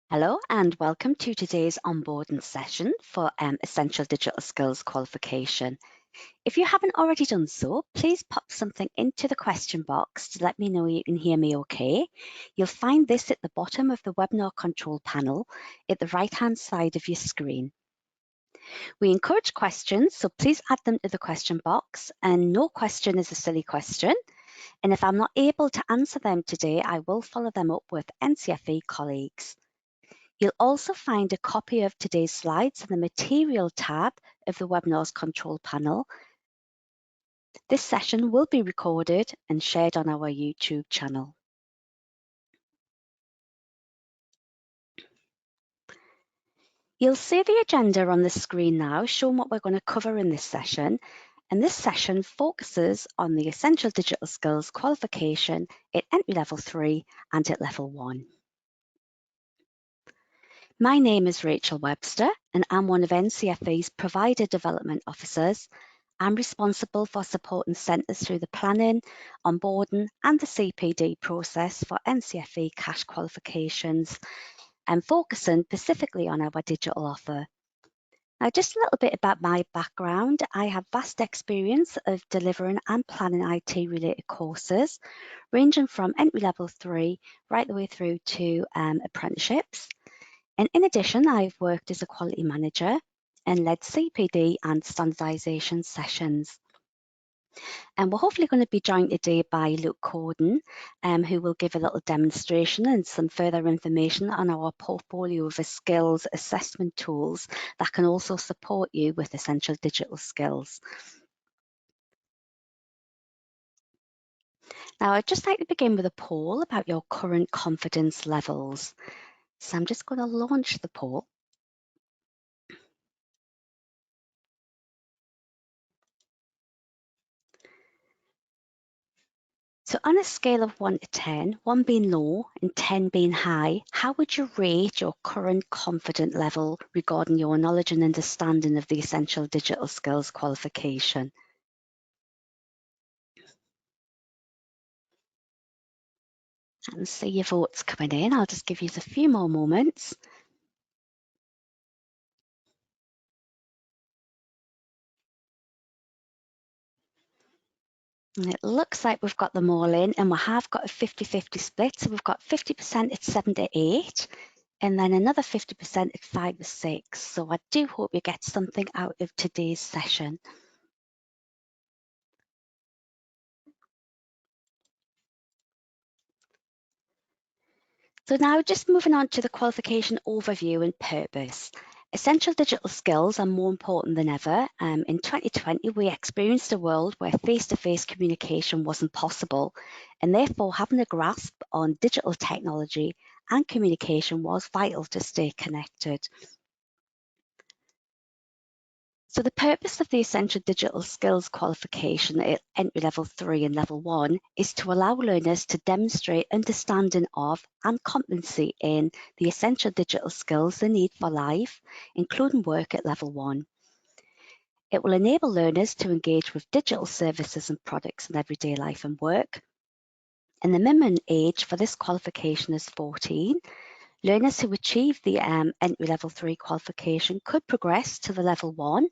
Hello and welcome to today's onboarding session for Essential Digital Skills Qualification. If you haven't already done so, please pop something into the question box to let me know you can hear me okay. You'll find this at the bottom of the webinar control panel at the right-hand side of your screen. We encourage questions, so please add them to the question box, and no question is a silly question. And if I'm not able to answer them today, I will follow them up with NCFE colleagues. You'll also find a copy of today's slides in the Material tab of the webinar's control panel. This session will be recorded and shared on our YouTube channel. You'll see the agenda on the screen now, showing what we're going to cover in this session. And this session focuses on the Essential Digital Skills Qualification at Entry Level 3 and at Level 1. My name is Rachel Webster, and I'm one of NCFE's Provider Development Officers. I'm responsible for supporting centres through the planning, onboarding and the CPD process for NCFE cash qualifications and focusing specifically on our digital offer. Now, just a little bit about my background. I have vast experience of delivering and planning IT related courses, ranging from entry level 3 right the way through to apprenticeships. And in addition, I've worked as a quality manager and led CPD and standardisation sessions. And we're hopefully going to be joined today by Luke Corden, who will give a little demonstration and some further information on our portfolio of skills assessment tools that can also support you with essential digital skills. Now, I'd just like to begin with a poll about your current confidence levels. So I'm just going to launch the poll. So on a scale of 1 to 10, 1 being low and 10 being high, how would you rate your current confidence level regarding your knowledge and understanding of the Essential Digital Skills Qualification? And see your votes coming in. I'll just give you a few more moments. And it looks like we've got them all in, and we have got a 50-50 split. So we've got 50% at 7 to 8, and then another 50% at 5 to 6. So I do hope you get something out of today's session. So now just moving on to the qualification overview and purpose. Essential digital skills are more important than ever. In 2020, we experienced a world where face-to-face communication wasn't possible, and therefore having a grasp on digital technology and communication was vital to stay connected. So the purpose of the Essential Digital Skills Qualification at Entry Level 3 and Level 1 is to allow learners to demonstrate understanding of and competency in the essential digital skills they need for life, including work at Level 1. It will enable learners to engage with digital services and products in everyday life and work. And the minimum age for this qualification is 14. Learners who achieve the Entry Level 3 qualification could progress to the Level 1,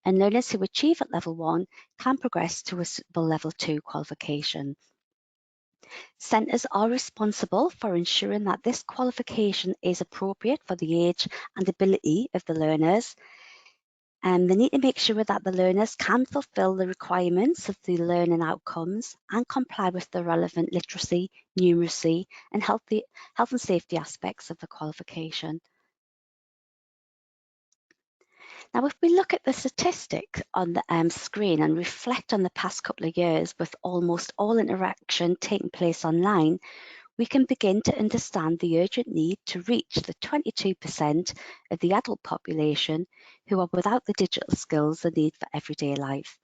and learners who achieve at Level 1 can progress to a suitable Level 2 qualification. Centres are responsible for ensuring that this qualification is appropriate for the age and ability of the learners. They need to make sure that the learners can fulfil the requirements of the learning outcomes and comply with the relevant literacy, numeracy, and health and safety aspects of the qualification. Now, if we look at the statistics on the screen and reflect on the past couple of years with almost all interaction taking place online, we can begin to understand the urgent need to reach the 22% of the adult population who are without the digital skills they need for everyday life.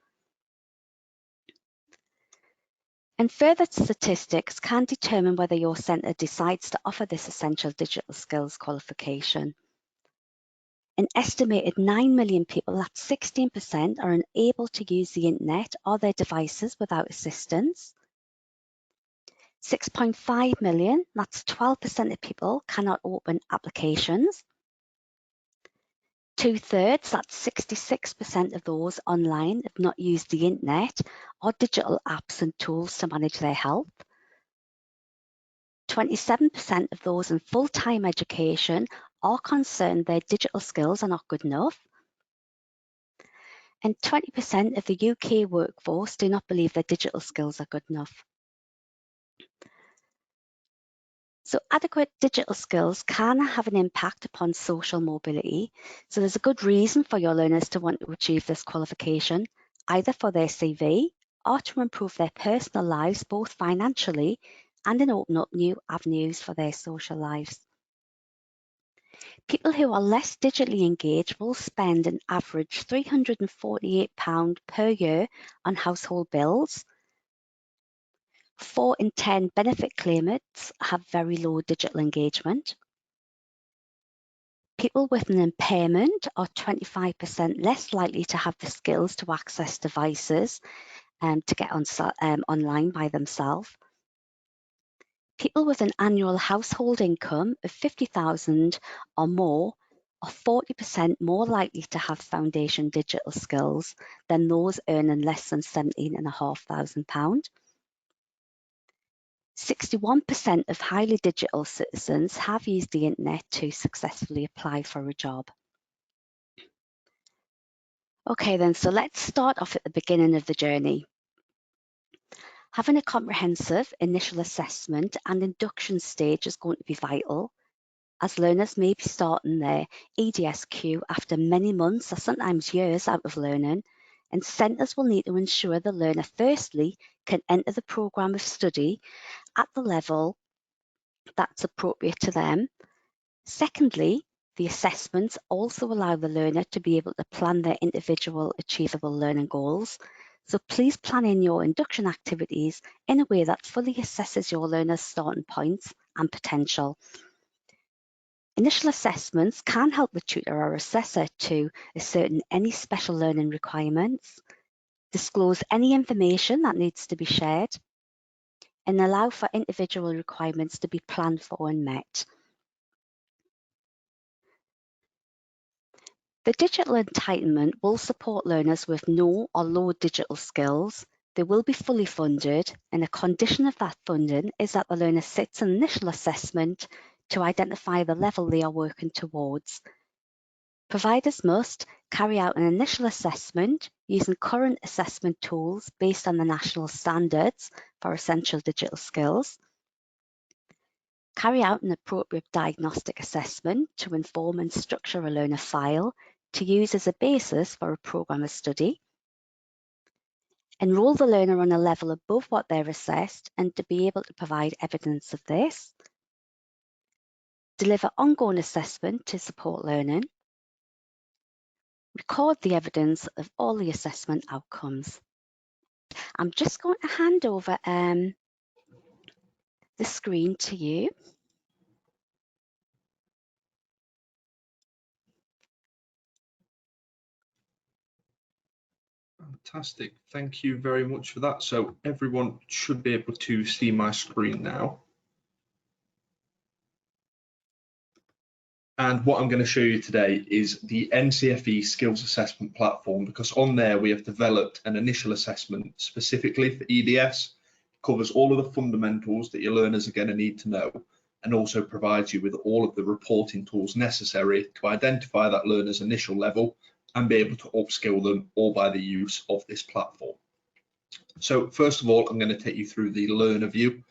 And further statistics can determine whether your centre decides to offer this essential digital skills qualification. An estimated 9 million people, that's 16%, are unable to use the internet or their devices without assistance. 6.5 million, that's 12% of people, cannot open applications. 2/3, that's 66% of those online have not used the internet or digital apps and tools to manage their health. 27% of those in full-time education are concerned their digital skills are not good enough. And 20% of the UK workforce do not believe their digital skills are good enough. So adequate digital skills can have an impact upon social mobility. So there's a good reason for your learners to want to achieve this qualification, either for their CV or to improve their personal lives, both financially and in opening up new avenues for their social lives. People who are less digitally engaged will spend an average £348 per year on household bills. 4 in 10 benefit claimants have very low digital engagement. People with an impairment are 25% less likely to have the skills to access devices and to get online by themselves. People with an annual household income of £50,000 or more are 40% more likely to have foundation digital skills than those earning less than £17,500. 61% of highly digital citizens have used the internet to successfully apply for a job. Okay then, so let's start off at the beginning of the journey. Having a comprehensive initial assessment and induction stage is going to be vital, as learners may be starting their EDSQ after many months or sometimes years out of learning, and centres will need to ensure the learner firstly can enter the programme of study at the level that's appropriate to them. Secondly, the assessments also allow the learner to be able to plan their individual achievable learning goals. So please plan in your induction activities in a way that fully assesses your learner's starting points and potential. Initial assessments can help the tutor or assessor to ascertain any special learning requirements, disclose any information that needs to be shared, and allow for individual requirements to be planned for and met. The digital entitlement will support learners with no or low digital skills. They will be fully funded, and a condition of that funding is that the learner sits an initial assessment to identify the level they are working towards. Providers must carry out an initial assessment using current assessment tools based on the national standards for essential digital skills. Carry out an appropriate diagnostic assessment to inform and structure a learner file to use as a basis for a programme of study. Enrol the learner on a level above what they're assessed and to be able to provide evidence of this. Deliver ongoing assessment to support learning. Record the evidence of all the assessment outcomes. I'm just going to hand over the screen to you. Fantastic, thank you very much for that. So everyone should be able to see my screen now. And what I'm going to show you today is the NCFE skills assessment platform, because on there we have developed an initial assessment specifically for EDS. It covers all of the fundamentals that your learners are going to need to know, and also provides you with all of the reporting tools necessary to identify that learner's initial level and be able to upskill them, all by the use of this platform. So first of all, I'm going to take you through the learner view,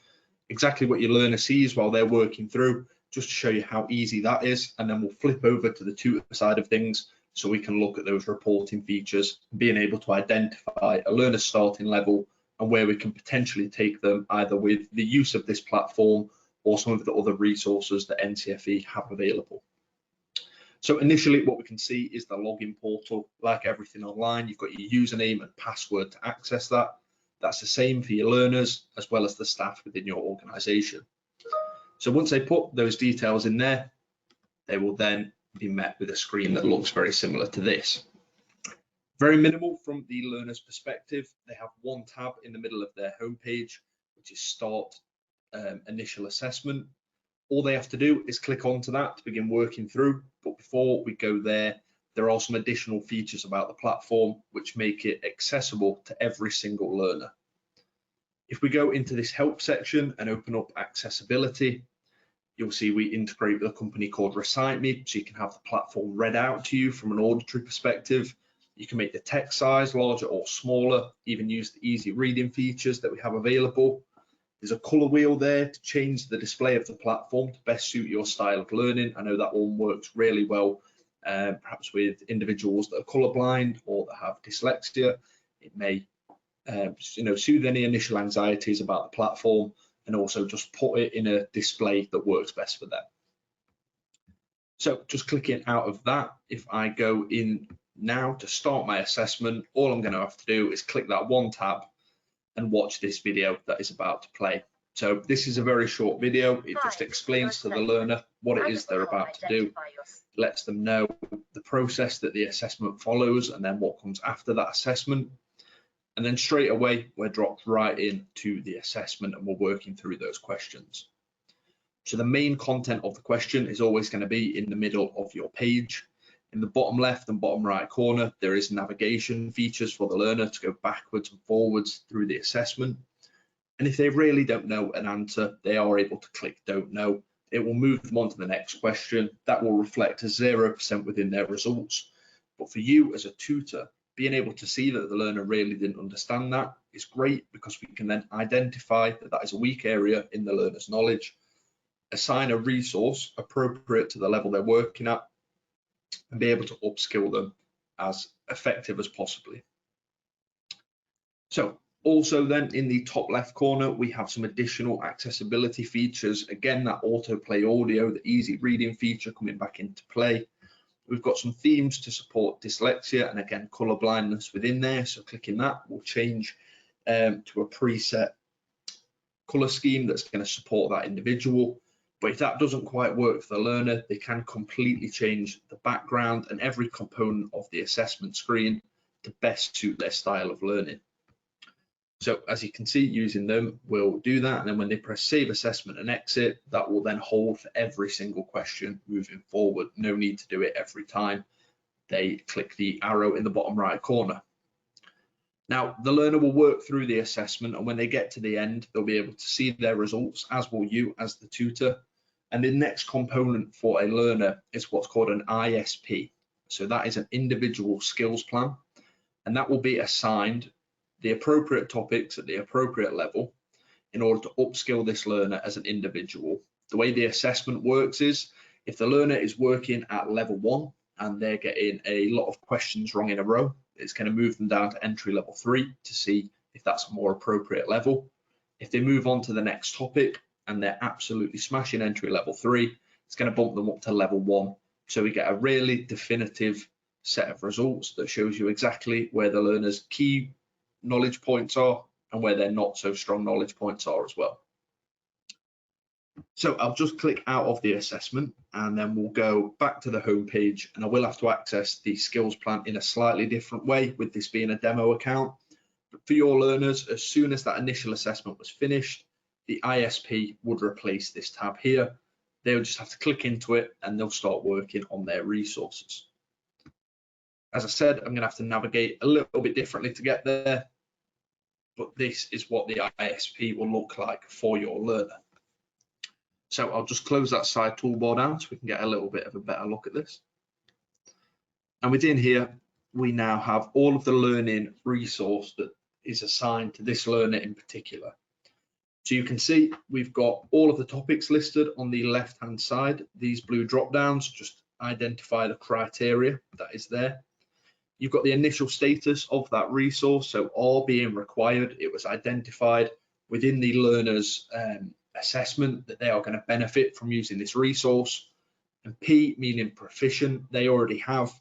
exactly what your learner sees while they're working through, just to show you how easy that is, and then we'll flip over to the tutor side of things so we can look at those reporting features, being able to identify a learner's starting level and where we can potentially take them, either with the use of this platform or some of the other resources that NCFE have available. So initially what we can see is the login portal. Like everything online, you've got your username and password to access that. That's the same for your learners as well as the staff within your organisation. So once they put those details in there, they will then be met with a screen that looks very similar to this. Very minimal from the learner's perspective. They have one tab in the middle of their homepage, which is Start initial assessment. All they have to do is click onto that to begin working through. But before we go there, there are some additional features about the platform which make it accessible to every single learner. If we go into this help section and open up accessibility, you'll see we integrate with a company called ReciteMe, so you can have the platform read out to you from an auditory perspective. You can make the text size larger or smaller, even use the easy reading features that we have available. There's a color wheel there to change the display of the platform to best suit your style of learning. I know that one works really well, perhaps with individuals that are colorblind or that have dyslexia. It may soothe any initial anxieties about the platform, and also just put it in a display that works best for them. So just clicking out of that, if I go in now to start my assessment, all I'm going to have to do is click that one tab and watch this video that is about to play. So this is a very short video. It just explains to the learner what it is they're about to do, lets them know the process that the assessment follows and then what comes after that assessment. And then straight away, we're dropped right into the assessment and we're working through those questions. So the main content of the question is always going to be in the middle of your page. In the bottom left and bottom right corner, there is navigation features for the learner to go backwards and forwards through the assessment. And if they really don't know an answer, they are able to click don't know. It will move them on to the next question. That will reflect a 0% within their results. But for you as a tutor, being able to see that the learner really didn't understand that is great, because we can then identify that that is a weak area in the learner's knowledge, assign a resource appropriate to the level they're working at, and be able to upskill them as effective as possibly. So also then in the top left corner, we have some additional accessibility features. Again, that autoplay audio, the easy reading feature coming back into play. We've got some themes to support dyslexia and again, color blindness within there. So clicking that will change to a preset color scheme that's going to support that individual. But if that doesn't quite work for the learner, they can completely change the background and every component of the assessment screen to best suit their style of learning. So as you can see, using them will do that. And then when they press save assessment and exit, that will then hold for every single question moving forward. No need to do it every time they click the arrow in the bottom right corner. Now, the learner will work through the assessment, and when they get to the end, they'll be able to see their results, as will you as the tutor. And the next component for a learner is what's called an ISP. So that is an individual skills plan, and that will be assigned the appropriate topics at the appropriate level in order to upskill this learner as an individual. The way the assessment works is, if the learner is working at level 1 and they're getting a lot of questions wrong in a row, it's going to move them down to entry level 3 to see if that's a more appropriate level. If they move on to the next topic and they're absolutely smashing entry level 3, it's going to bump them up to level 1. So we get a really definitive set of results that shows you exactly where the learner's key knowledge points are and where their not so strong knowledge points are as well. So I'll just click out of the assessment and then we'll go back to the home page, and I will have to access the skills plan in a slightly different way with this being a demo account. But for your learners, as soon as that initial assessment was finished, the ISP would replace this tab here. They'll just have to click into it and they'll start working on their resources. As I said, I'm going to have to navigate a little bit differently to get there, but this is what the ISP will look like for your learner. So I'll just close that side toolbar down so we can get a little bit of a better look at this. And within here, we now have all of the learning resource that is assigned to this learner in particular. So you can see we've got all of the topics listed on the left-hand side. These blue drop downs just identify the criteria that is there. You've got the initial status of that resource, so R being required, it was identified within the learner's assessment that they are going to benefit from using this resource, and P meaning proficient, they already have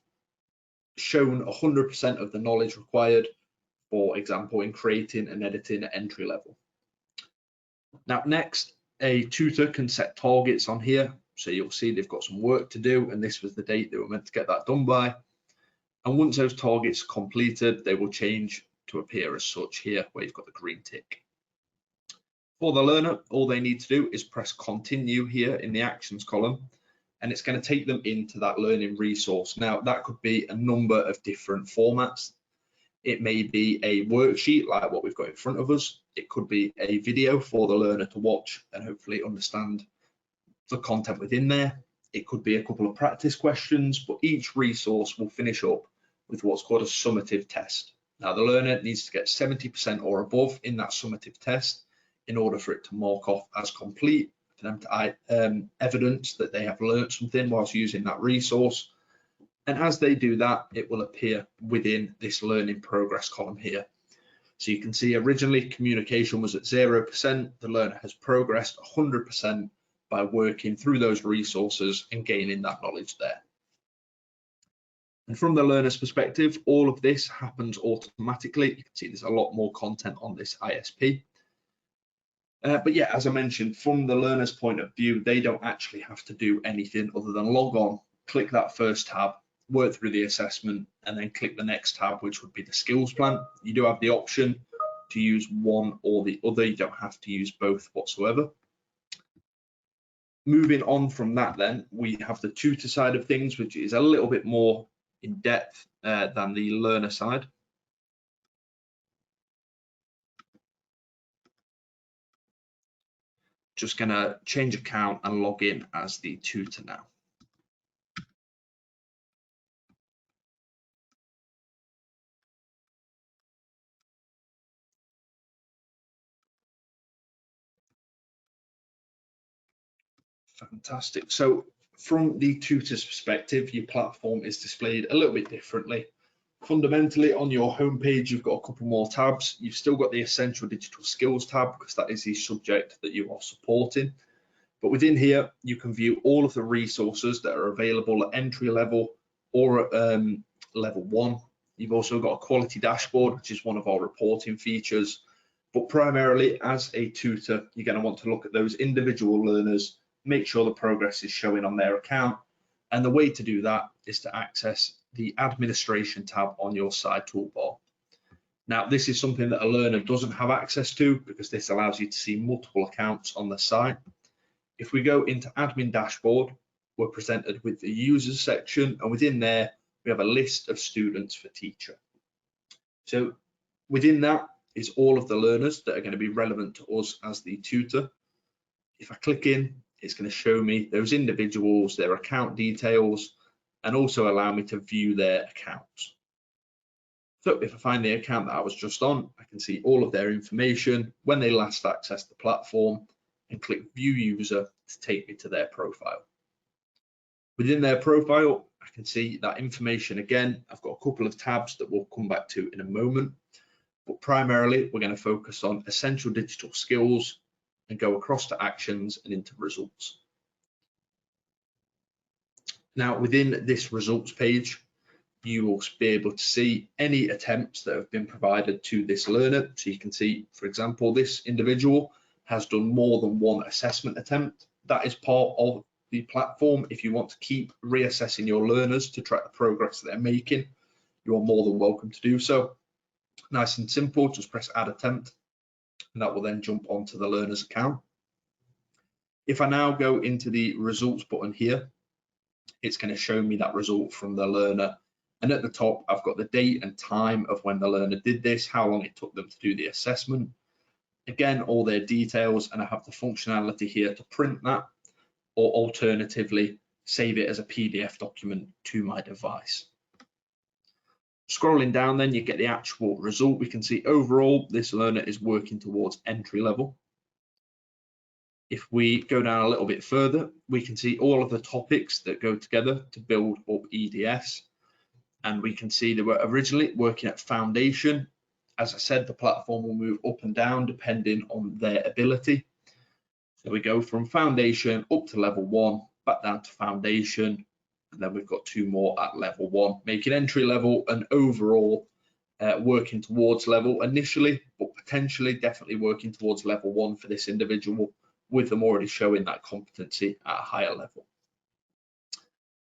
shown 100% of the knowledge required, for example, in creating and editing at entry level. Now next, a tutor can set targets on here, so you'll see they've got some work to do, and this was the date they were meant to get that done by. And once those targets are completed, they will change to appear as such here, where you've got the green tick. For the learner, all they need to do is press continue here in the actions column, and it's going to take them into that learning resource. Now, that could be a number of different formats. It may be a worksheet like what we've got in front of us. It could be a video for the learner to watch and hopefully understand the content within there. It could be a couple of practice questions, but each resource will finish up with what's called a summative test. Now, the learner needs to get 70% or above in that summative test in order for it to mark off as complete, for them to evidence that they have learned something whilst using that resource. And as they do that, it will appear within this learning progress column here. So you can see originally communication was at 0%. The learner has progressed 100% by working through those resources and gaining that knowledge there. And from the learner's perspective, all of this happens automatically. You can see there's a lot more content on this ISP. But yeah, as I mentioned, from the learner's point of view, they don't actually have to do anything other than log on, click that first tab, work through the assessment, and then click the next tab, which would be the skills plan. You do have the option to use one or the other. You don't have to use both whatsoever. Moving on from that, then we have the tutor side of things, which is a little bit more in depth than the learner side. Just going to change account and log in as the tutor now. Fantastic. So from the tutor's perspective, your platform is displayed a little bit differently. Fundamentally, on your homepage, you've got a couple more tabs. You've still got the essential digital skills tab because that is the subject that you are supporting. But within here, you can view all of the resources that are available at entry level or at level 1. You've also got a quality dashboard, which is one of our reporting features. But primarily, as a tutor, you're going to want to look at those individual learners, make sure the progress is showing on their account. And the way to do that is to access the administration tab on your side toolbar. Now, this is something that a learner doesn't have access to because this allows you to see multiple accounts on the site. If we go into admin dashboard, we're presented with the users section, and within there, we have a list of students for teacher. So within that is all of the learners that are going to be relevant to us as the tutor. If I click in, it's going to show me those individuals, their account details, and also allow me to view their accounts. So if I find the account that I was just on, I can see all of their information, when they last accessed the platform, and click View User to take me to their profile. Within their profile, I can see that information again. I've got a couple of tabs that we'll come back to in a moment, but primarily we're going to focus on essential digital skills and go across to actions and into results. Now, within this results page, you will be able to see any attempts that have been provided to this learner. So you can see, for example, this individual has done more than one assessment attempt. That is part of the platform. If you want to keep reassessing your learners to track the progress that they're making, you are more than welcome to do so. Nice and simple, just press add attempt, and that will then jump onto the learner's account. If I now go into the results button here, it's going to show me that result from the learner. And at the top, I've got the date and time of when the learner did this, how long it took them to do the assessment. Again, all their details, and I have the functionality here to print that, or alternatively, save it as a PDF document to my device. Scrolling down then, you get the actual result. We can see overall, this learner is working towards entry level. If we go down a little bit further, we can see all of the topics that go together to build up EDS. And we can see they were originally working at foundation. As I said, the platform will move up and down depending on their ability. So we go from foundation up to level 1, back down to foundation, and then we've got 2 more at level 1, making entry level and overall working towards level initially, but potentially definitely working towards level 1 for this individual, with them already showing that competency at a higher level.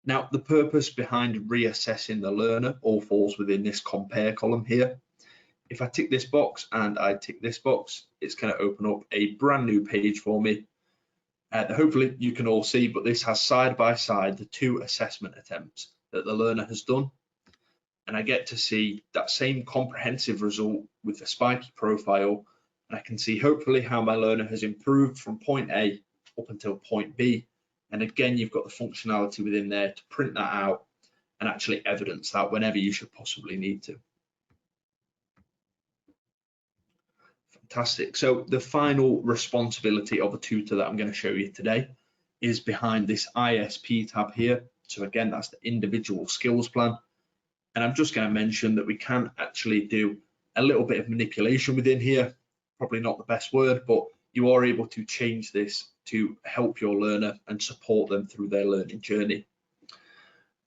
Now, the purpose behind reassessing the learner all falls within this compare column here. If I tick this box and I tick this box, it's going to open up a brand new page for me. Hopefully you can all see, but this has side by side the 2 assessment attempts that the learner has done. And I get to see that same comprehensive result with the spiky profile. And I can see hopefully how my learner has improved from point A up until point B. And again, you've got the functionality within there to print that out and actually evidence that whenever you should possibly need to. Fantastic. So the final responsibility of a tutor that I'm going to show you today is behind this ISP tab here. So again, that's the individual skills plan. And I'm just going to mention that we can actually do a little bit of manipulation within here. Probably not the best word, but you are able to change this to help your learner and support them through their learning journey.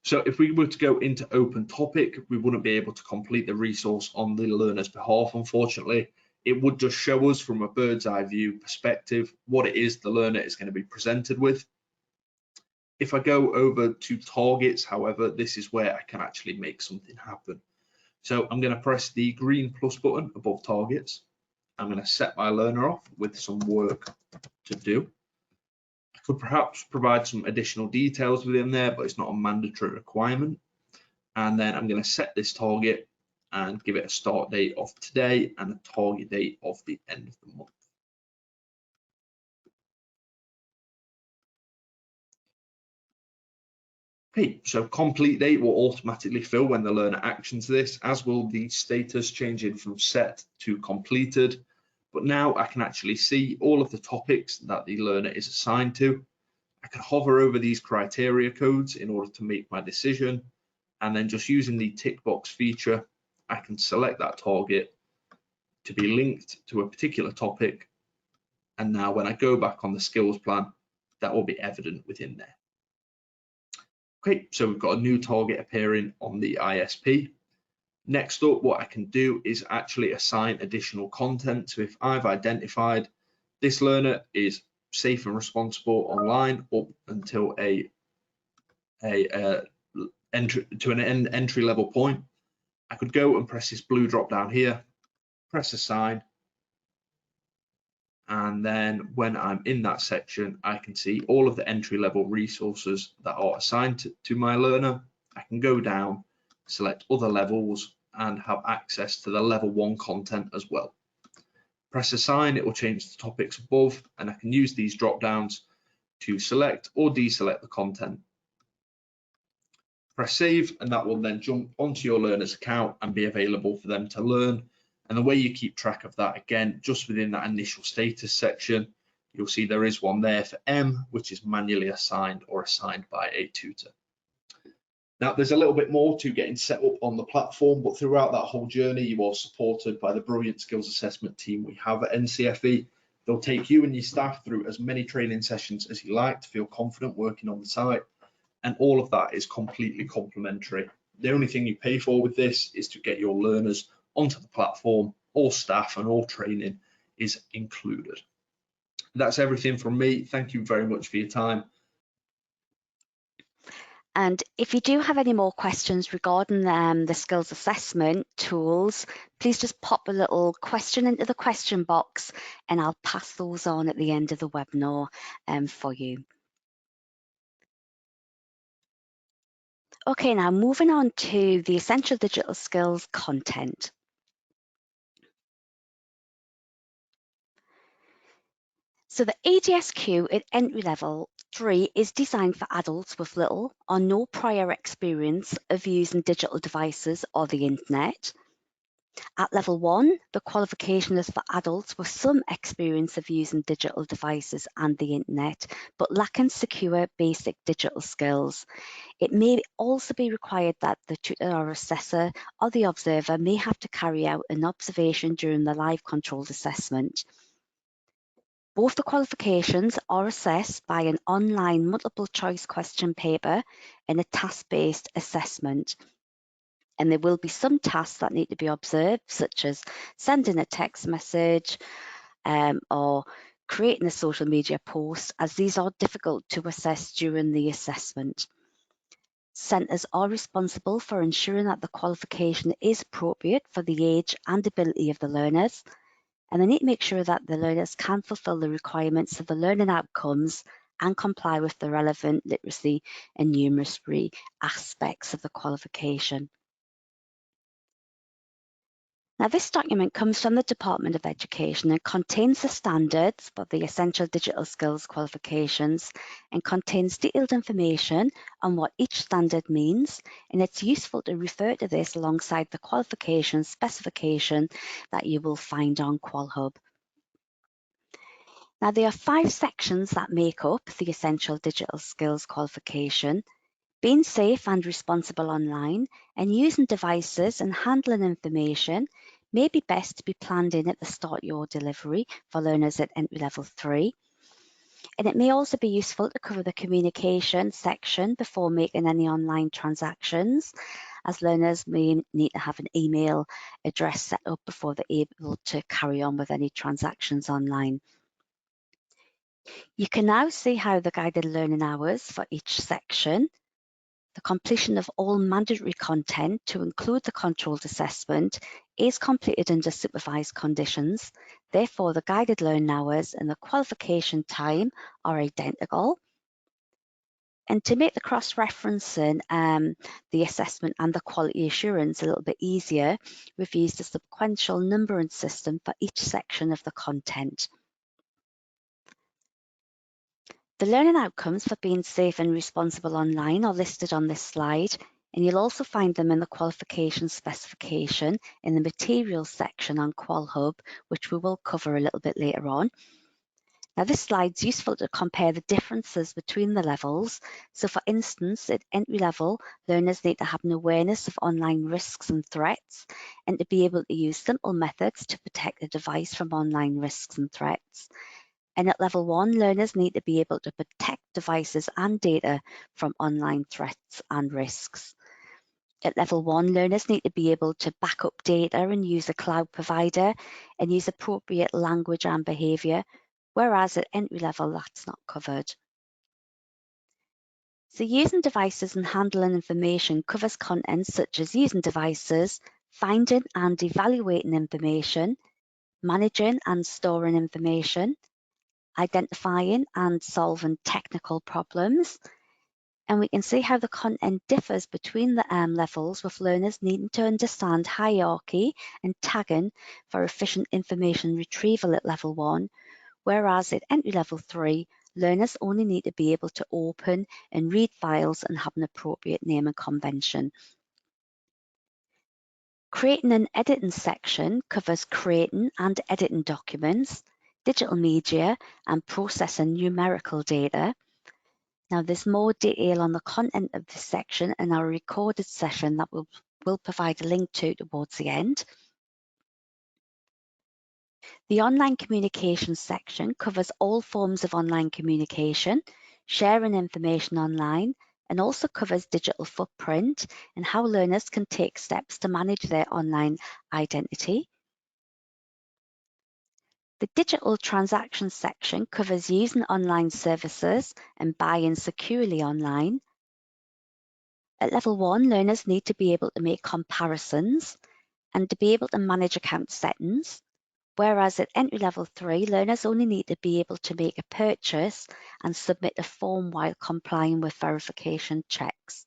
So if we were to go into open topic, we wouldn't be able to complete the resource on the learner's behalf, unfortunately. It would just show us from a bird's eye view perspective what it is the learner is going to be presented with. If I go over to targets, however, this is where I can actually make something happen. So I'm going to press the green plus button above targets. I'm going to set my learner off with some work to do. I could perhaps provide some additional details within there, but it's not a mandatory requirement. And then I'm going to set this target and give it a start date of today and a target date of the end of the month. Okay, so complete date will automatically fill when the learner actions this, as will the status changing from set to completed. But now I can actually see all of the topics that the learner is assigned to. I can hover over these criteria codes in order to make my decision. And then just using the tick box feature, I can select that target to be linked to a particular topic. And now when I go back on the skills plan, that will be evident within there. Okay, so we've got a new target appearing on the ISP. Next up, what I can do is actually assign additional content. So if I've identified this learner is safe and responsible online up until an entry level point, I could go and press this blue drop down here, press assign, and then when I'm in that section, I can see all of the entry level resources that are assigned to my learner. I can go down, select other levels, and have access to the level 1 content as well. Press assign, it will change the topics above, and I can use these drop downs to select or deselect the content. Press save, and that will then jump onto your learner's account and be available for them to learn. And the way you keep track of that, again, just within that initial status section, you'll see there is one there for M, which is manually assigned or assigned by a tutor. Now, there's a little bit more to getting set up on the platform, but throughout that whole journey, you are supported by the brilliant skills assessment team we have at NCFE. They'll take you and your staff through as many training sessions as you like to feel confident working on the site. And all of that is completely complimentary. The only thing you pay for with this is to get your learners onto the platform. All staff and all training is included. That's everything from me. Thank you very much for your time. And if you do have any more questions regarding the skills assessment tools, please just pop a little question into the question box and I'll pass those on at the end of the webinar for you. Okay, now moving on to the essential digital skills content. So the EDSQ at entry level 3 is designed for adults with little or no prior experience of using digital devices or the internet. At level 1, the qualification is for adults with some experience of using digital devices and the internet, but lacking secure basic digital skills. It may also be required that the tutor or assessor or the observer may have to carry out an observation during the live controlled assessment. Both the qualifications are assessed by an online multiple choice question paper and a task-based assessment. And there will be some tasks that need to be observed, such as sending a text message or creating a social media post, as these are difficult to assess during the assessment. Centres are responsible for ensuring that the qualification is appropriate for the age and ability of the learners, and they need to make sure that the learners can fulfil the requirements of the learning outcomes and comply with the relevant literacy and numeracy aspects of the qualification. Now, this document comes from the Department of Education and contains the standards for the Essential Digital Skills Qualifications and contains detailed information on what each standard means, and it's useful to refer to this alongside the qualification specification that you will find on QualHub. Now, there are 5 sections that make up the Essential Digital Skills Qualification: being safe and responsible online, and using devices and handling information may be best to be planned in at the start of your delivery for learners at entry level 3. And it may also be useful to cover the communication section before making any online transactions, as learners may need to have an email address set up before they're able to carry on with any transactions online. You can now see how the guided learning hours for each section, the completion of all mandatory content to include the controlled assessment, is completed under supervised conditions. Therefore, the guided learning hours and the qualification time are identical. And to make the cross-referencing the assessment and the quality assurance a little bit easier, we've used a sequential numbering system for each section of the content. The learning outcomes for being safe and responsible online are listed on this slide, and you'll also find them in the qualification specification in the materials section on QualHub, which we will cover a little bit later on. Now, this slide's useful to compare the differences between the levels. So, for instance, at entry level, learners need to have an awareness of online risks and threats, and to be able to use simple methods to protect the device from online risks and threats. And at level 1, learners need to be able to protect devices and data from online threats and risks. At level 1, learners need to be able to back up data and use a cloud provider and use appropriate language and behaviour, whereas at entry level, that's not covered. So using devices and handling information covers content such as using devices, finding and evaluating information, managing and storing information, identifying and solving technical problems. And we can see how the content differs between the levels, with learners needing to understand hierarchy and tagging for efficient information retrieval at level 1, whereas at entry level 3, learners only need to be able to open and read files and have an appropriate naming convention. Creating and editing section covers creating and editing documents, digital media, and processing numerical data. Now, there's more detail on the content of this section in our recorded session that we'll provide a link to towards the end. The online communication section covers all forms of online communication, sharing information online, and also covers digital footprint and how learners can take steps to manage their online identity. The digital transactions section covers using online services and buying securely online. At level 1, learners need to be able to make comparisons and to be able to manage account settings, whereas at entry level 3, learners only need to be able to make a purchase and submit a form while complying with verification checks.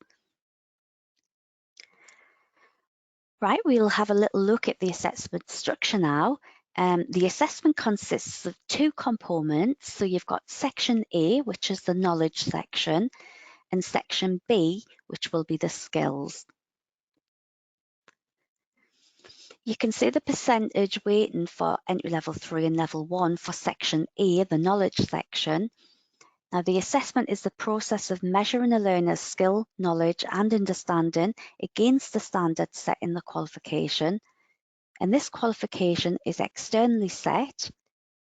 Right, we'll have a little look at the assessment structure now. The assessment consists of 2 components. So you've got section A, which is the knowledge section, and section B, which will be the skills. You can see the percentage weighting for entry level 3 and level 1 for section A, the knowledge section. Now, the assessment is the process of measuring a learner's skill, knowledge, and understanding against the standards set in the qualification. And this qualification is externally set,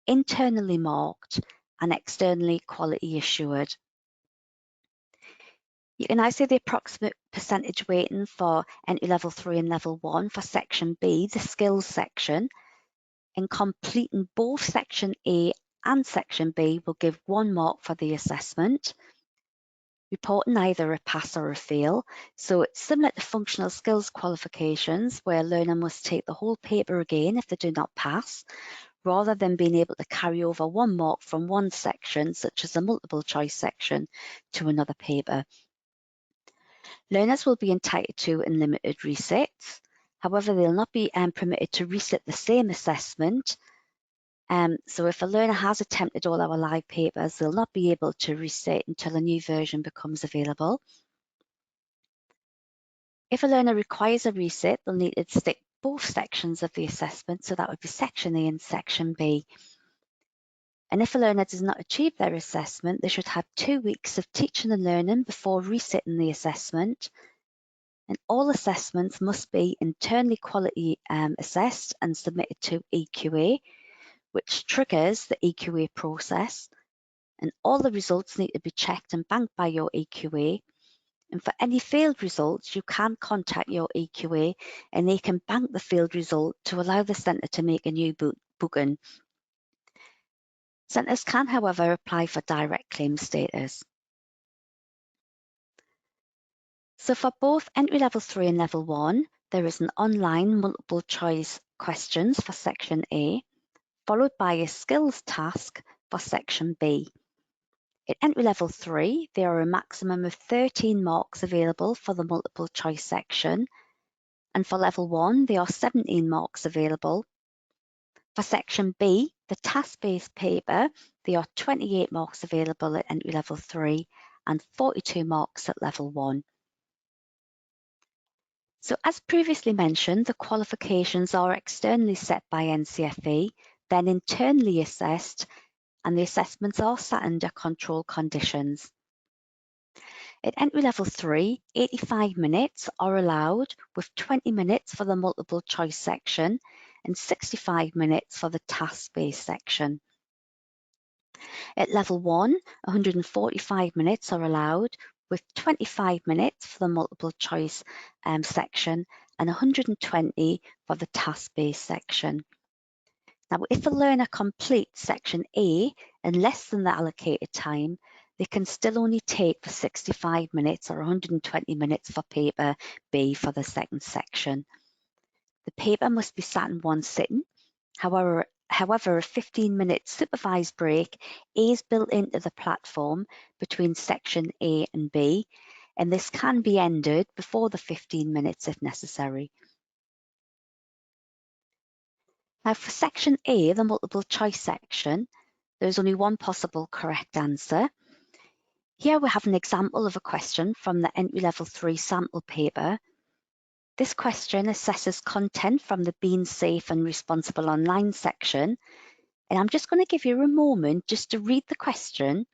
internally marked, and externally quality assured. You can now see the approximate percentage weighting for entry level 3 and level 1 for section B, the skills section. And completing both section A and section B will give 1 mark for the assessment. reporting either a pass or a fail. So it's similar to functional skills qualifications, where a learner must take the whole paper again if they do not pass, rather than being able to carry over 1 mark from one section, such as a multiple choice section, to another paper. Learners will be entitled to unlimited resets. However, they'll not be permitted to resit the same assessment. So if a learner has attempted all our live papers, they'll not be able to reset until a new version becomes available. If a learner requires a reset, they'll need to stick both sections of the assessment, so that would be section A and section B. And if a learner does not achieve their assessment, they should have 2 weeks of teaching and learning before resetting the assessment. And all assessments must be internally quality assessed and submitted to EQA, which triggers the EQA process. And all the results need to be checked and banked by your EQA. And for any failed results, you can contact your EQA and they can bank the failed result to allow the centre to make a new booking. Centres can, however, apply for direct claim status. So for both entry level 3 and level 1, there is an online multiple choice questions for section A, followed by a skills task for section B. At entry level 3, there are a maximum of 13 marks available for the multiple choice section, and for level 1, there are 17 marks available. For section B, the task-based paper, there are 28 marks available at entry level 3 and 42 marks at level 1. So as previously mentioned, the qualifications are externally set by NCFE, then internally assessed, and the assessments are set under control conditions. At entry level 3, 85 minutes are allowed, with 20 minutes for the multiple choice section and 65 minutes for the task-based section. At level 1, 145 minutes are allowed, with 25 minutes for the multiple choice section and 120 for the task-based section. Now, if a learner completes section A in less than the allocated time, they can still only take the 65 minutes or 120 minutes for paper B for the second section. The paper must be sat in one sitting. However, a 15-minute supervised break is built into the platform between section A and B, and this can be ended before the 15 minutes if necessary. Now for section A, the multiple choice section, there's only one possible correct answer. Here we have an example of a question from the entry level 3 sample paper. This question assesses content from the Being Safe and Responsible Online section. And I'm just going to give you a moment just to read the question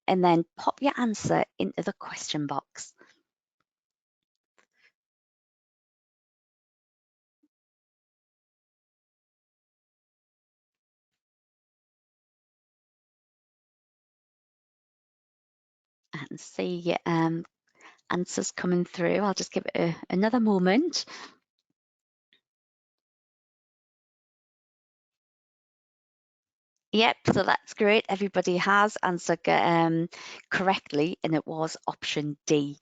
and then pop your answer into the question box. And see answers coming through. I'll just give it another moment. Yep, so that's great. Everybody has answered correctly, and it was option D.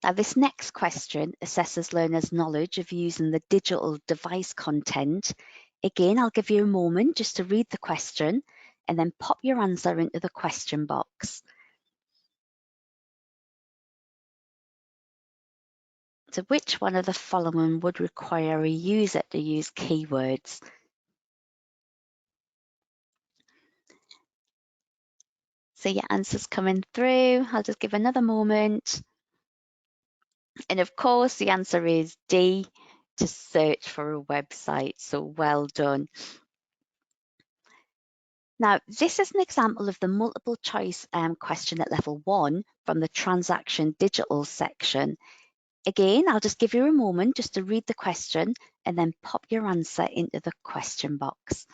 Now, this next question assesses learners' knowledge of using the digital device content. Again, I'll give you a moment just to read the question and then pop your answer into the question box. So which one of the following would require a user to use keywords? So your answer's coming through. I'll just give another moment. And of course, the answer is D, to search for a website. So well done. Now, this is an example of the multiple choice question at level 1 from the transaction digital section. Again, I'll just give you a moment just to read the question and then pop your answer into the question box.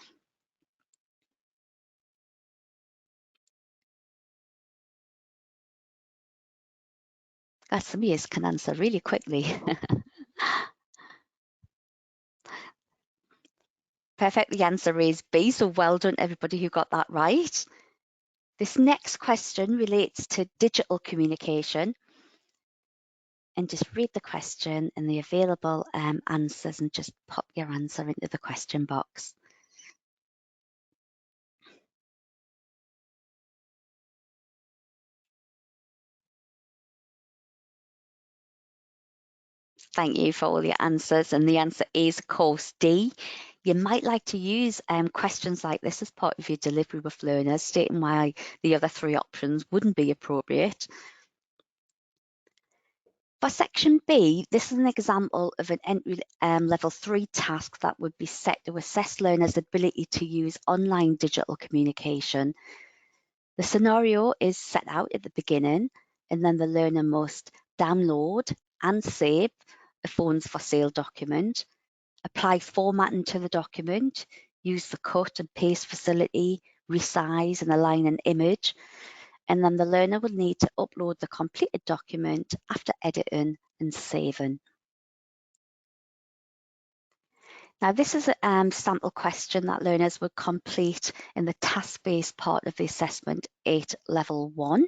Some of you can answer really quickly. Perfect, the answer is B, so well done everybody who got that right. This next question relates to digital communication. And just read the question and the available answers and just pop your answer into the question box. Thank you for all your answers. And the answer is, of course, D. You might like to use questions like this as part of your delivery with learners, stating why the other three options wouldn't be appropriate. For section B, this is an example of an entry level 3 task that would be set to assess learners' ability to use online digital communication. The scenario is set out at the beginning, and then the learner must download and save a phones for sale document, apply formatting to the document, use the cut and paste facility, resize and align an image, and then the learner will need to upload the completed document after editing and saving. Now, this is a sample question that learners would complete in the task-based part of the assessment at level 1.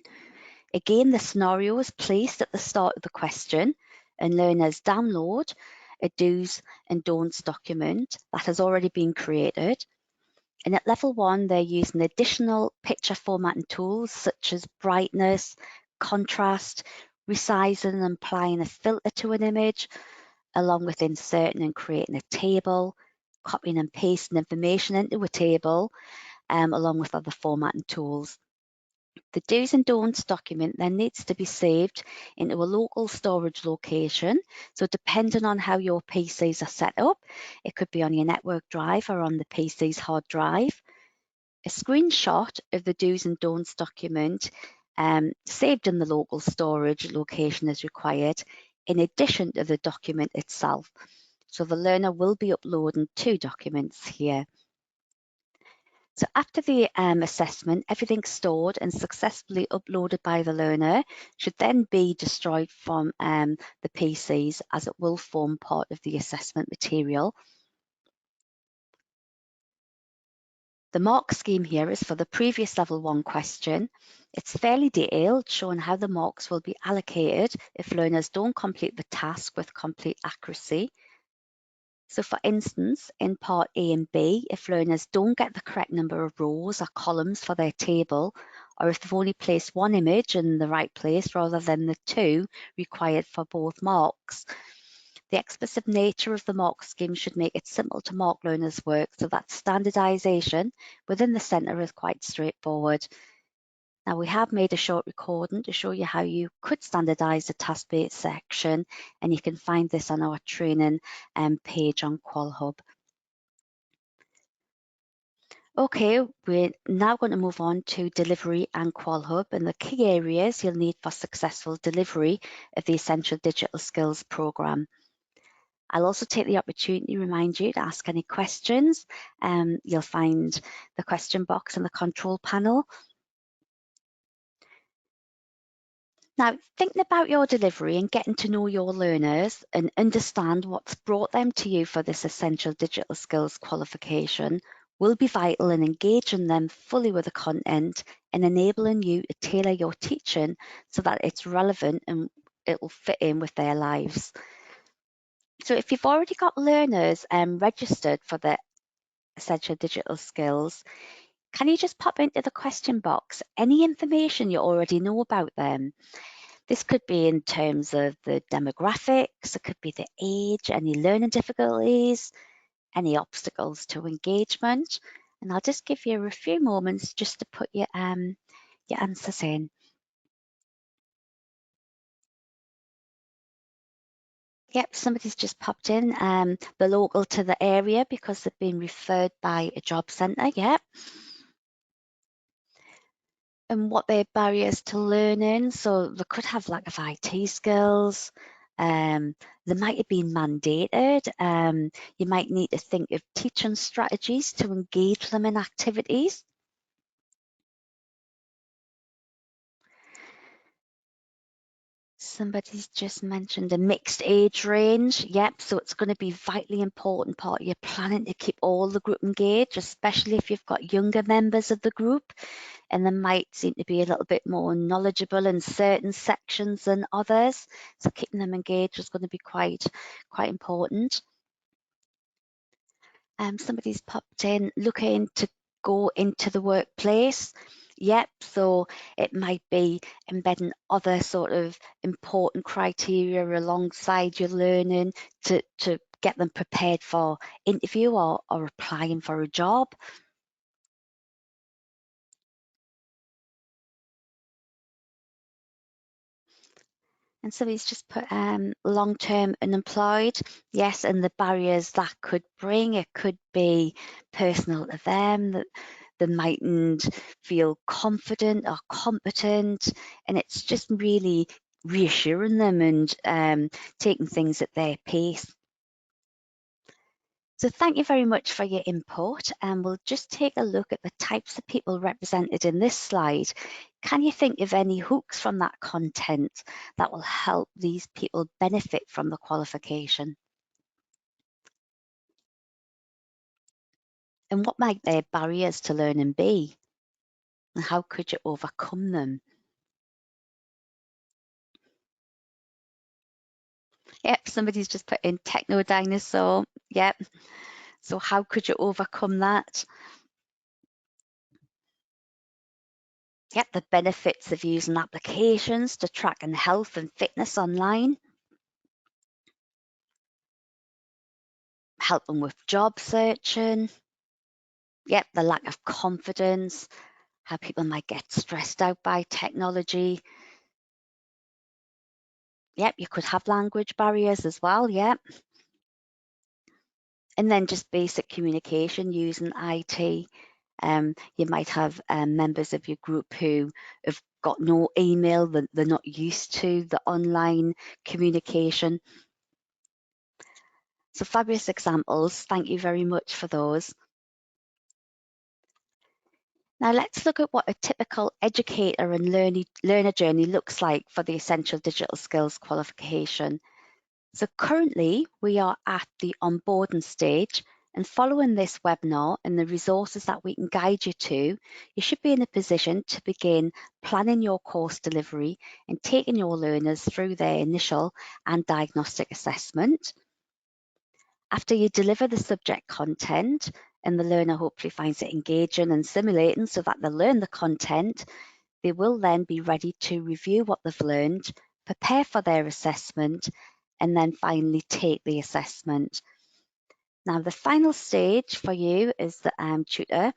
Again, the scenario is placed at the start of the question, and learners download a do's and don'ts document that has already been created. And at level 1, they're using additional picture formatting tools such as brightness, contrast, resizing and applying a filter to an image, along with inserting and creating a table, copying and pasting information into a table, along with other formatting tools. The do's and don'ts document then needs to be saved into a local storage location. So depending on how your PCs are set up, it could be on your network drive or on the PC's hard drive. A screenshot of the do's and don'ts document saved in the local storage location is required, in addition to the document itself. So the learner will be uploading 2 documents here. So after the assessment, everything stored and successfully uploaded by the learner should then be destroyed from the PCs, as it will form part of the assessment material. The mark scheme here is for the previous level 1 question. It's fairly detailed, showing how the marks will be allocated if learners don't complete the task with complete accuracy. So for instance, in part A and B, if learners don't get the correct number of rows or columns for their table, or if they've only placed 1 image in the right place rather than the 2 required for both marks, the explicit nature of the mark scheme should make it simple to mark learners' work, so that standardisation within the centre is quite straightforward. Now, we have made a short recording to show you how you could standardise the task-based section, and you can find this on our training page on QualHub. Okay, we're now going to move on to delivery and QualHub, and the key areas you'll need for successful delivery of the Essential Digital Skills programme. I'll also take the opportunity to remind you to ask any questions. You'll find the question box in the control panel. Now, thinking about your delivery and getting to know your learners and understand what's brought them to you for this Essential Digital Skills qualification will be vital in engaging them fully with the content and enabling you to tailor your teaching so that it's relevant and it will fit in with their lives. So if you've already got learners registered for the Essential Digital Skills, can you just pop into the question box any information you already know about them? This could be in terms of the demographics, it could be the age, any learning difficulties, any obstacles to engagement. And I'll just give you a few moments just to put your answers in. Yep, somebody's just popped in. They're local to the area because they've been referred by a job centre, yep. And what their barriers to learning, so they could have lack of IT skills, they might have been mandated, you might need to think of teaching strategies to engage them in activities. Somebody's just mentioned a mixed age range. Yep, so it's going to be vitally important part of your planning to keep all the group engaged, especially if you've got younger members of the group and they might seem to be a little bit more knowledgeable in certain sections than others. So keeping them engaged is going to be quite important. Somebody's popped in looking to go into the workplace. Yep, so it might be embedding other sort of important criteria alongside your learning to get them prepared for interview or applying for a job. And so he's just put long-term unemployed. Yes, and the barriers that could bring, it could be personal to them, that they mightn't feel confident or competent. And it's just really reassuring them and taking things at their pace. So thank you very much for your input, and we'll just take a look at the types of people represented in this slide. Can you think of any hooks from that content that will help these people benefit from the qualification? And what might their barriers to learning be? And how could you overcome them? Yep, somebody's just put in techno dinosaur. Yep. So how could you overcome that? Yep, the benefits of using applications to track health and fitness online. Help them with job searching. Yep, the lack of confidence, how people might get stressed out by technology. Yep, you could have language barriers as well, yep. And then just basic communication using IT. You might have members of your group who have got no email, they're not used to the online communication. So fabulous examples, thank you very much for those. Now let's look at what a typical educator and learner journey looks like for the Essential Digital Skills qualification. So currently we are at the onboarding stage, and following this webinar and the resources that we can guide you to, you should be in a position to begin planning your course delivery and taking your learners through their initial and diagnostic assessment. After you deliver the subject content and the learner hopefully finds it engaging and stimulating so that they learn the content, they will then be ready to review what they've learned, prepare for their assessment, and then finally take the assessment. Now, the final stage for you as the tutor,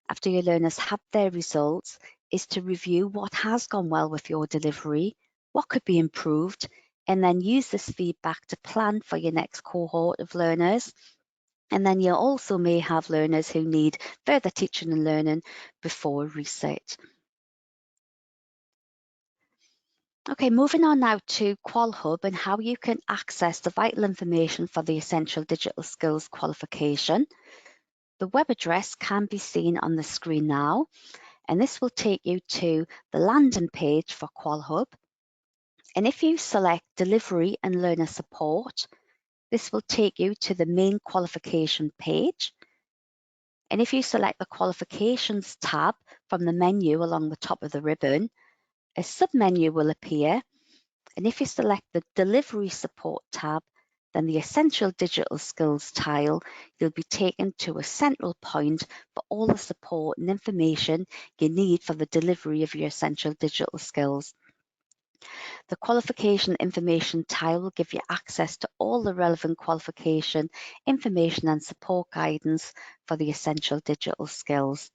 after your learners have their results, is to review what has gone well with your delivery, what could be improved, and then use this feedback to plan for your next cohort of learners. And then you also may have learners who need further teaching and learning before reset. Okay, moving on now to QualHub and how you can access the vital information for the Essential Digital Skills qualification. The web address can be seen on the screen now, and this will take you to the landing page for QualHub. And if you select Delivery and Learner Support, this will take you to the main qualification page. And if you select the Qualifications tab from the menu along the top of the ribbon, a submenu will appear. And if you select the Delivery Support tab, then the Essential Digital Skills tile, you'll be taken to a central point for all the support and information you need for the delivery of your Essential Digital Skills. The Qualification Information tile will give you access to all the relevant qualification information and support guidance for the Essential Digital Skills.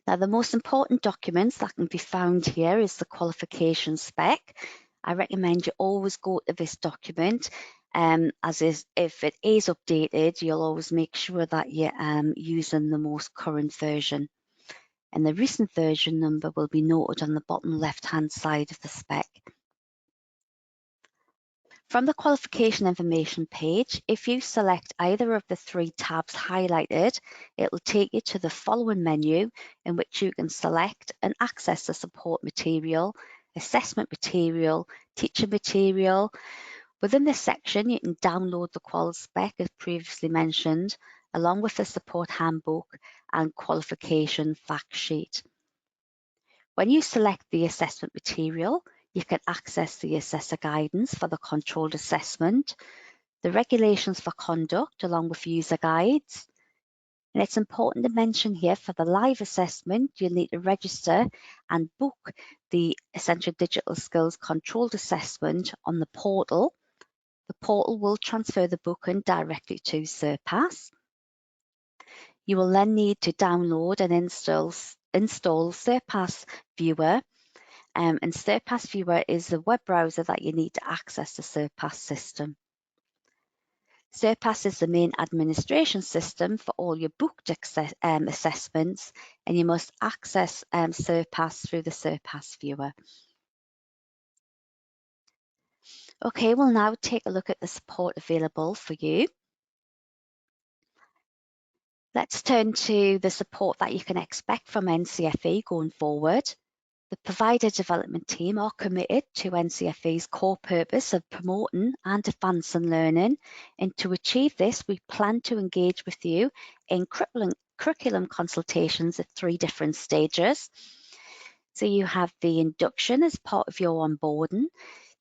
Now, the most important documents that can be found here is the qualification spec. I recommend you always go to this document, as is, if it is updated, you'll always make sure that you're using the most current version. And the recent version number will be noted on the bottom left-hand side of the spec. From the qualification information page, if you select either of the three tabs highlighted, it will take you to the following menu in which you can select and access the support material assessment material, teacher material. Within this section, you can download the qual spec as previously mentioned, along with the support handbook and qualification fact sheet. When you select the assessment material, you can access the assessor guidance for the controlled assessment, the regulations for conduct along with user guides. And it's important to mention here for the live assessment, you'll need to register and book the Essential Digital Skills Controlled Assessment on the portal. The portal will transfer the booking directly to Surpass. You will then need to download and install Surpass Viewer. And Surpass Viewer is the web browser that you need to access the Surpass system. Surpass is the main administration system for all your booked assessments, and you must access Surpass through the Surpass Viewer. Okay, we'll now take a look at the support available for you. Let's turn to the support that you can expect from NCFE going forward. The provider development team are committed to NCFE's core purpose of promoting and advancing learning, and to achieve this, we plan to engage with you in curriculum consultations at 3 different stages. So you have the induction as part of your onboarding,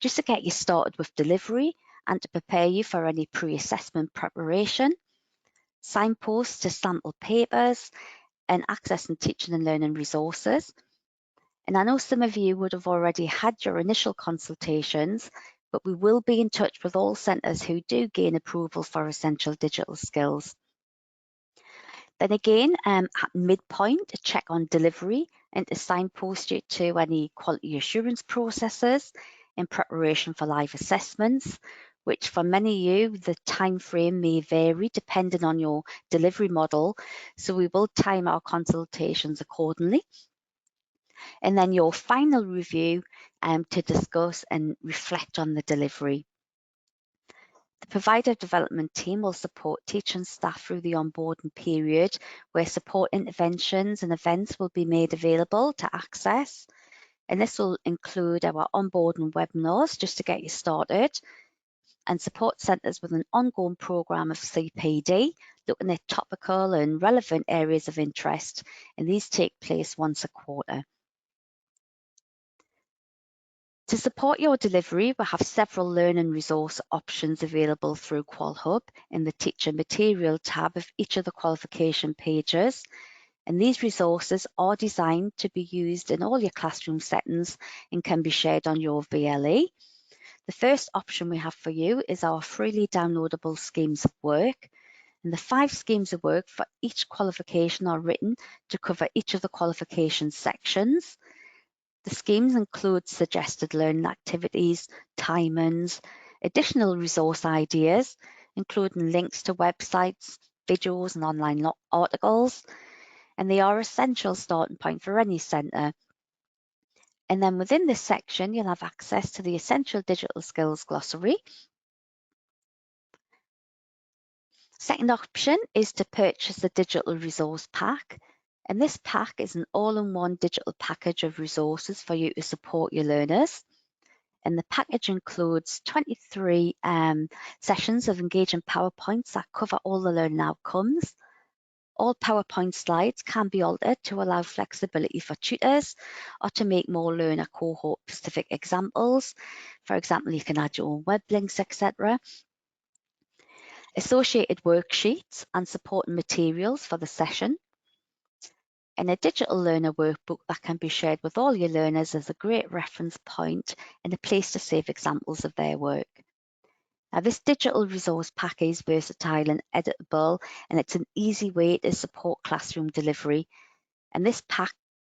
just to get you started with delivery and to prepare you for any pre-assessment preparation, signposts to sample papers, and accessing teaching and learning resources. And I know some of you would have already had your initial consultations, but we will be in touch with all centres who do gain approval for essential digital skills. Then again, at midpoint, a check on delivery and to signpost you to any quality assurance processes in preparation for live assessments, which for many of you, the time frame may vary depending on your delivery model. So we will time our consultations accordingly. And then your final review to discuss and reflect on the delivery. The provider development team will support teaching staff through the onboarding period, where support interventions and events will be made available to access. And this will include our onboarding webinars just to get you started, and support centres with an ongoing programme of CPD, looking at topical and relevant areas of interest, and these take place once a quarter. To support your delivery, we have several learning resource options available through QualHub in the Teacher Material tab of each of the qualification pages. And these resources are designed to be used in all your classroom settings and can be shared on your VLE. The first option we have for you is our freely downloadable schemes of work. And the 5 schemes of work for each qualification are written to cover each of the qualification sections. The schemes include suggested learning activities, timings, additional resource ideas, including links to websites, videos and online articles, and they are an essential starting point for any centre. And then within this section, you'll have access to the Essential Digital Skills Glossary. Second option is to purchase the Digital Resource Pack. And this pack is an all-in-one digital package of resources for you to support your learners. And the package includes 23 sessions of engaging PowerPoints that cover all the learning outcomes. All PowerPoint slides can be altered to allow flexibility for tutors or to make more learner cohort specific examples. For example, you can add your own web links, etc. Associated worksheets and supporting materials for the session. And a digital learner workbook that can be shared with all your learners as a great reference point and a place to save examples of their work. Now, this digital resource pack is versatile and editable, and it's an easy way to support classroom delivery. And this pack,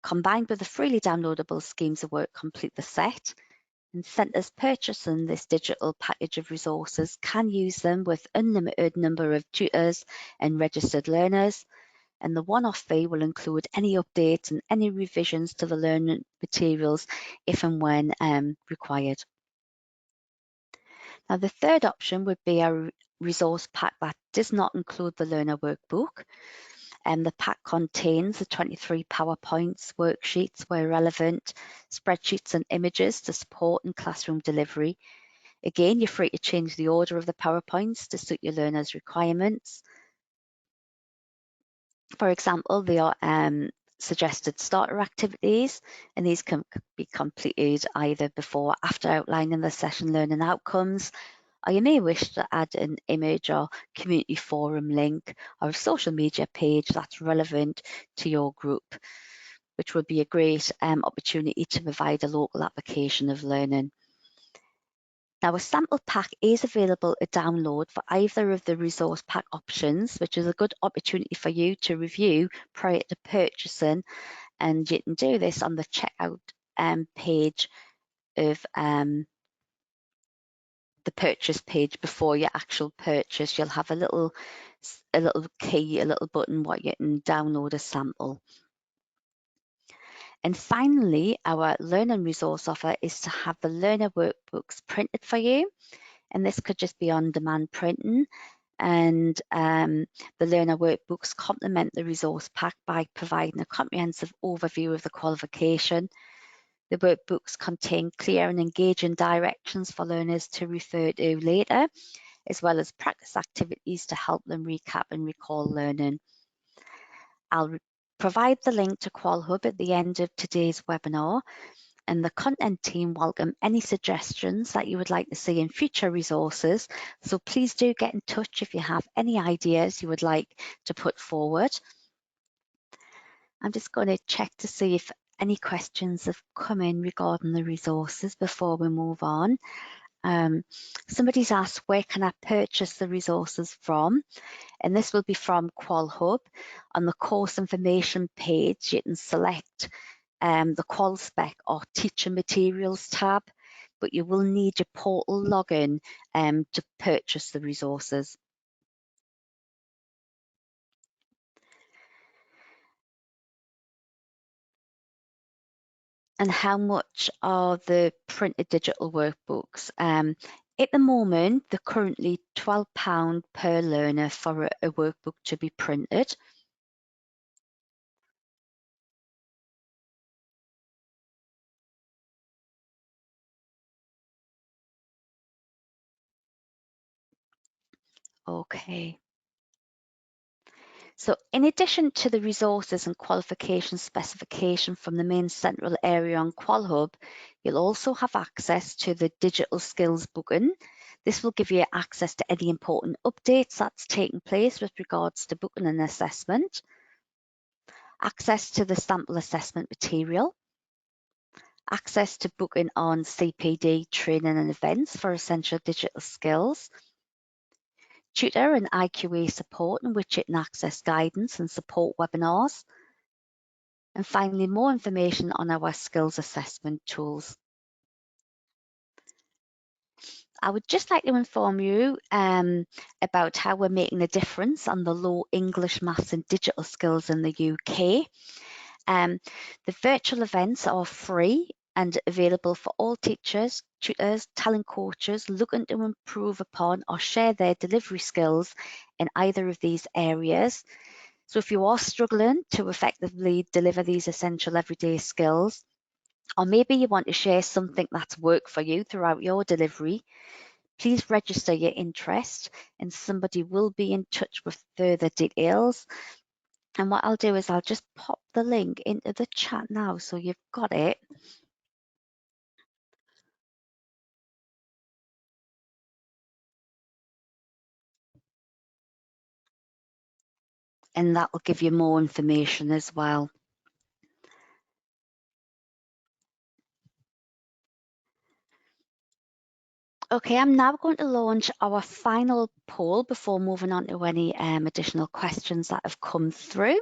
combined with the freely downloadable schemes of work, complete the set. And centres purchasing this digital package of resources can use them with unlimited number of tutors and registered learners. And the one-off fee will include any updates and any revisions to the learning materials if and when required. Now, the third option would be a resource pack that does not include the learner workbook. The pack contains the 23 PowerPoints, worksheets where relevant, spreadsheets and images to support in classroom delivery. Again, you're free to change the order of the PowerPoints to suit your learners' requirements. For example, they are suggested starter activities, and these can be completed either before or after outlining the session learning outcomes, or you may wish to add an image or community forum link or a social media page that's relevant to your group, which would be a great opportunity to provide a local application of learning. Now, a sample pack is available to download for either of the resource pack options, which is a good opportunity for you to review prior to purchasing. And you can do this on the checkout page of the purchase page before your actual purchase. You'll have a little key, a little button where you can download a sample. And finally, our learning resource offer is to have the learner workbooks printed for you. And this could just be on-demand printing. And the learner workbooks complement the resource pack by providing a comprehensive overview of the qualification. The workbooks contain clear and engaging directions for learners to refer to later, as well as practice activities to help them recap and recall learning. I'll provide the link to QualHub at the end of today's webinar, and the content team welcome any suggestions that you would like to see in future resources. So please do get in touch if you have any ideas you would like to put forward. I'm just going to check to see if any questions have come in regarding the resources before we move on. Somebody's asked, where can I purchase the resources from? And this will be from QualHub. On the course information page, you can select the Qual Spec or Teacher Materials tab, but you will need your portal login to purchase the resources. And how much are the printed digital workbooks? At the moment, they're currently £12 per learner for a workbook to be printed. Okay. So in addition to the resources and qualification specification from the main central area on QualHub, you'll also have access to the digital skills booking. This will give you access to any important updates that's taking place with regards to booking and assessment, access to the sample assessment material, access to booking on CPD training and events for essential digital skills, tutor and IQA support in which you can access guidance and support webinars, and finally more information on our skills assessment tools. I would just like to inform you about how we're making a difference on the low English, maths and digital skills in the UK. The virtual events are free and available for all teachers, tutors, talent coaches looking to improve upon or share their delivery skills in either of these areas. So if you are struggling to effectively deliver these essential everyday skills, or maybe you want to share something that's worked for you throughout your delivery, please register your interest and somebody will be in touch with further details. And what I'll do is I'll just pop the link into the chat now so you've got it. And that will give you more information as well. Okay, I'm now going to launch our final poll before moving on to any additional questions that have come through.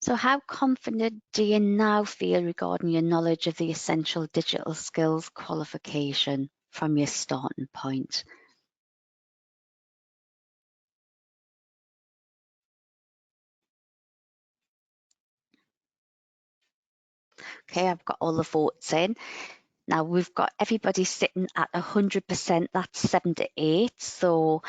So how confident do you now feel regarding your knowledge of the essential digital skills qualification from your starting point? Okay, I've got all the votes in. Now we've got everybody sitting at 100%, that's 7 to 8. So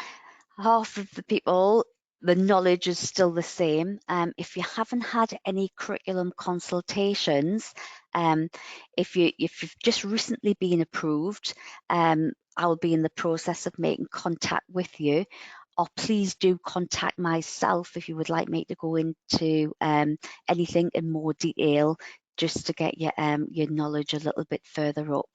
half of the people, the knowledge is still the same. If you haven't had any curriculum consultations, if you've just recently been approved, I'll be in the process of making contact with you. Or please do contact myself if you would like me to go into anything in more detail, just to get your knowledge a little bit further up.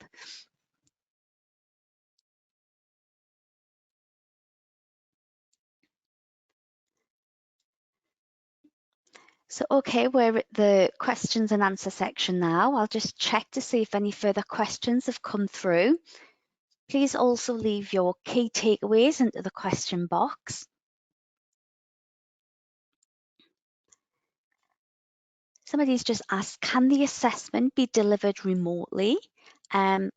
So, okay, we're at the questions and answer section now. I'll just check to see if any further questions have come through. Please also leave your key takeaways into the question box. Somebody's just asked, can the assessment be delivered remotely? And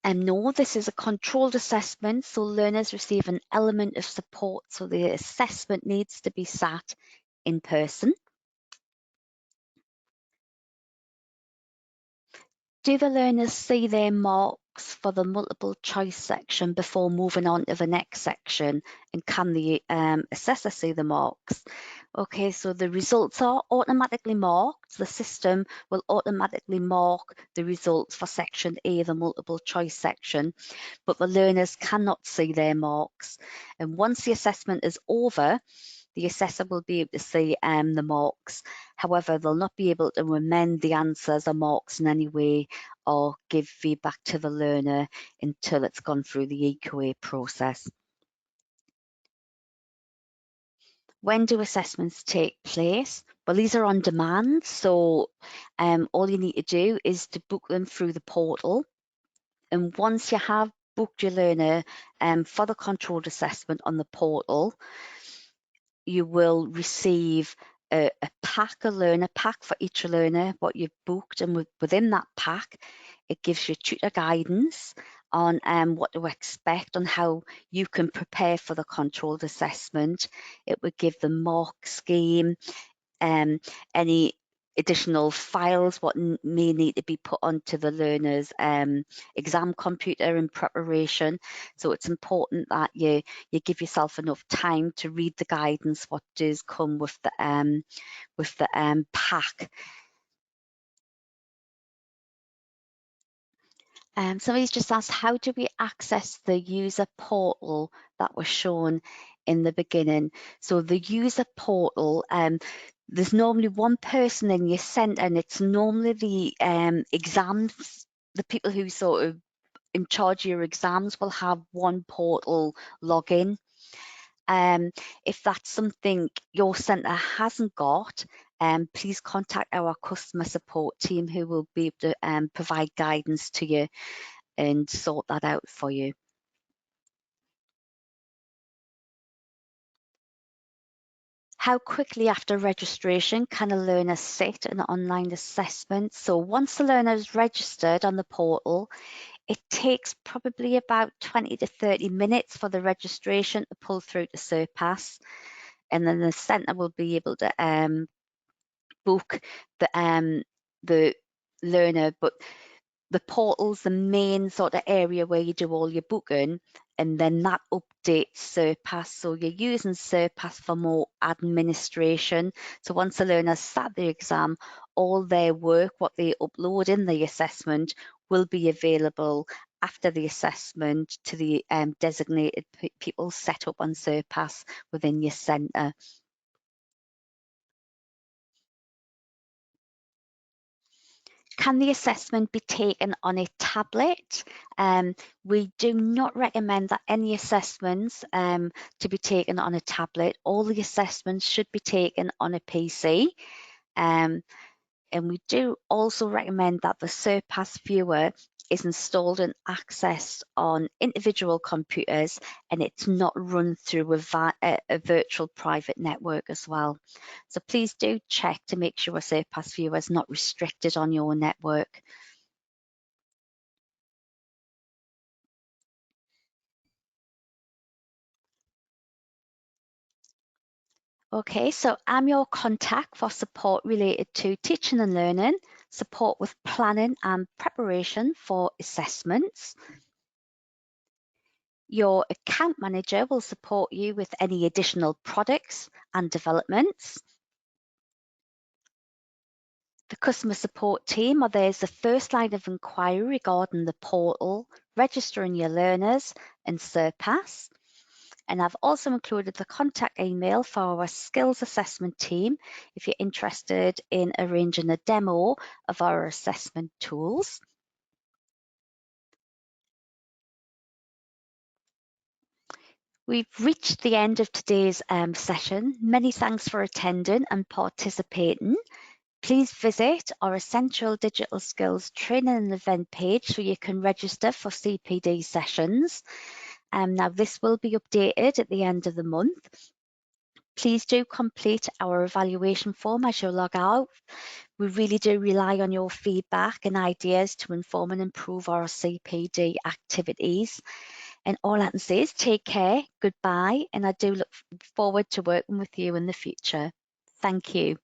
no, this is a controlled assessment, so learners receive an element of support, so the assessment needs to be sat in person. Do the learners see their marks for the multiple choice section before moving on to the next section? And can the assessor see the marks? Okay, so the results are automatically marked. The system will automatically mark the results for section A, the multiple choice section, but the learners cannot see their marks. And once the assessment is over, the assessor will be able to see the marks. However, they'll not be able to amend the answers or marks in any way or give feedback to the learner until it's gone through the EQA process. When do assessments take place? Well, these are on demand, so all you need to do is to book them through the portal. And once you have booked your learner for the controlled assessment on the portal, you will receive a pack, a learner pack for each learner, what you've booked, and within that pack, it gives you tutor guidance on what to expect, on how you can prepare for the controlled assessment. It would give the mark scheme, any additional files, what may need to be put onto the learner's exam computer in preparation. So it's important that you give yourself enough time to read the guidance, what does come with the pack. Somebody's just asked, how do we access the user portal that was shown in the beginning? So the user portal, there's normally one person in your centre, and it's normally the exams, the people who sort of in charge of your exams will have one portal login. If that's something your centre hasn't got, please contact our customer support team, who will be able to provide guidance to you and sort that out for you. How quickly after registration can a learner sit an online assessment? So once the learner is registered on the portal, it takes probably about 20 to 30 minutes for the registration to pull through to Surpass, and then the centre will be able to book the learner. But the portal's the main sort of area where you do all your booking, and then that updates Surpass. So you're using Surpass for more administration. So once the learner's sat the exam, all their work, what they upload in the assessment, will be available after the assessment to the designated people set up on Surpass within your centre. Can the assessment be taken on a tablet? We do not recommend that any assessments to be taken on a tablet. All the assessments should be taken on a PC. And we do also recommend that the Surpass viewer is installed and accessed on individual computers, and it's not run through a virtual private network as well. So please do check to make sure a Surpass viewer is not restricted on your network. Okay, so I'm your contact for support related to teaching and learning, support with planning and preparation for assessments. Your account manager will support you with any additional products and developments. The customer support team are there as the first line of inquiry regarding the portal, registering your learners and Surpass. And I've also included the contact email for our skills assessment team if you're interested in arranging a demo of our assessment tools. We've reached the end of today's session. Many thanks for attending and participating. Please visit our Essential Digital Skills training and event page so you can register for CPD sessions. Now this will be updated at the end of the month. Please do complete our evaluation form as you log out. We really do rely on your feedback and ideas to inform and improve our CPD activities. And all I can say is take care, goodbye, and I do look forward to working with you in the future. Thank you.